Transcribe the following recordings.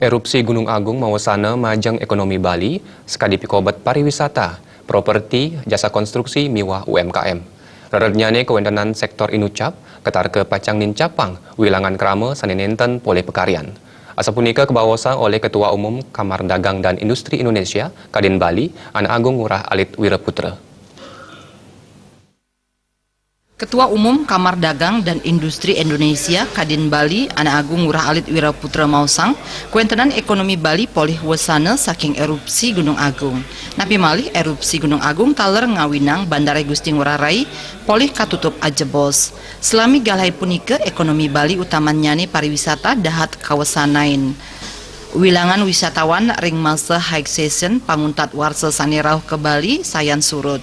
Erupsi Gunung Agung mawasana majang ekonomi Bali, sekadi pikobat pariwisata, properti, jasa konstruksi, miwah UMKM. Rerednyane kewendanan sektor inucap, ketar ke Pacang Nincapang, wilangan krama saninenten poleh pekarian. Asapunika kebawasan oleh Ketua Umum Kamar Dagang dan Industri Indonesia, Kadin Bali, Ana Agung Ngurah Alit Wiraputra. Ketua Umum Kamar Dagang dan Industri Indonesia Kadin Bali Ana Agung Ngurah Alit Wiraputra mausang kuentenan ekonomi Bali polih wasana saking erupsi Gunung Agung. Napi malih erupsi Gunung Agung taler ngawinang Bandara Gusti Ngurah Rai polih katutup ajebos. Selami galai punika ekonomi Bali utamanya pariwisata dahat kawasanain. Wilangan wisatawan ring masa high season panguntat warsa sanirauh ke Bali sayan surut.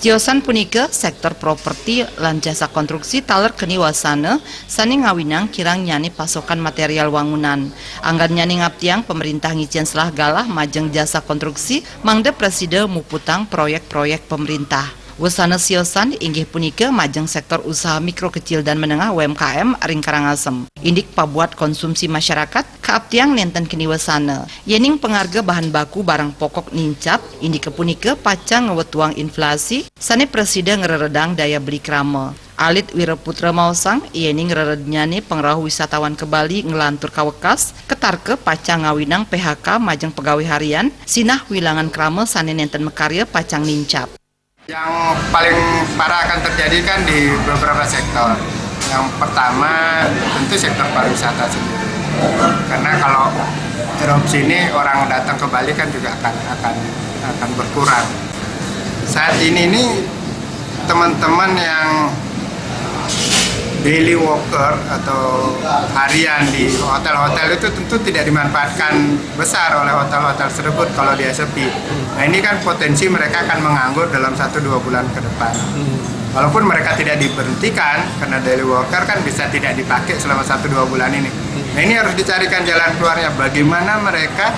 Tiosan punika sektor properti lan jasa konstruksi taler keni wasana sani ngawinang kirang nyani pasokan material wangunan. Anggan nyani ngaptiang pemerintah ngician selah galah majeng jasa konstruksi mangde preside muputang proyek-proyek pemerintah. Wasana siosan inggih punika majeng sektor usaha mikro kecil dan menengah UMKM ring Karangasem. Indik pabuat konsumsi masyarakat kaaptiang nenten kini wasana. Yening pengarga bahan baku barang pokok nincap, indik kepunika pacang ngewetuang inflasi, sane presiden ngereredang daya beli krama. Alit Wiraputra mausang, yening ngererednyane pengrauh wisatawan ke Bali ngelantur kawekas, ketar ke pacang ngawinang PHK majeng pegawai harian, sinah wilangan krama sane nenten mekarya pacang nincap. Yang paling parah akan terjadi kan di beberapa sektor. Yang pertama tentu sektor pariwisata sendiri. Karena kalau erupsi ini orang datang ke Bali kan juga akan berkurang. Saat ini teman-teman yang daily worker atau harian di hotel-hotel itu tentu tidak dimanfaatkan besar oleh hotel-hotel tersebut kalau dia sepi. Nah ini kan potensi mereka akan menganggur dalam 1-2 bulan ke depan. Walaupun mereka tidak diberhentikan karena daily worker kan bisa tidak dipakai selama 1-2 bulan ini. Nah ini harus dicarikan jalan keluarnya. Bagaimana mereka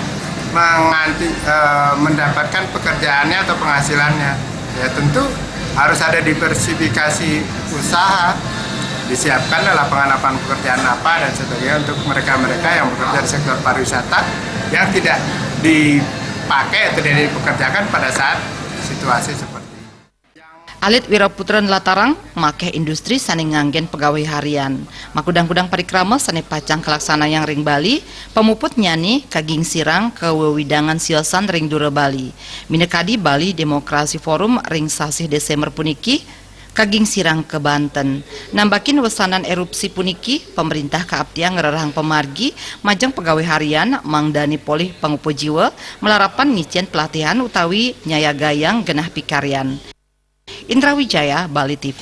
mendapatkan pekerjaannya atau penghasilannya. Ya tentu harus ada diversifikasi usaha. Disiapkan lapangan-lapangan pekerjaan apa dan sebagainya untuk mereka-mereka yang bekerja di sektor pariwisata yang tidak dipakai atau tidak dipekerjakan pada saat situasi seperti ini. Alit Wiraputra latarang make industri sani nganggen pegawai harian. Makudang-kudang parikrama sani pacang kelaksana yang ring Bali, pemuput nyani kaging sirang ke wewidangan siosan ring Dura Bali. Minekadi Bali Demokrasi Forum ring sasih Desember puniki kaging sirang ke Banten. Nambakin wesanan erupsi puniki, pemerintah kaaptiang ngererang pemargi, majeng pegawai harian, mangdani polih pangupo jiwa, melarapan ngician pelatihan utawi nyaya gayang genah pikarian. Indra Wijaya, Bali TV.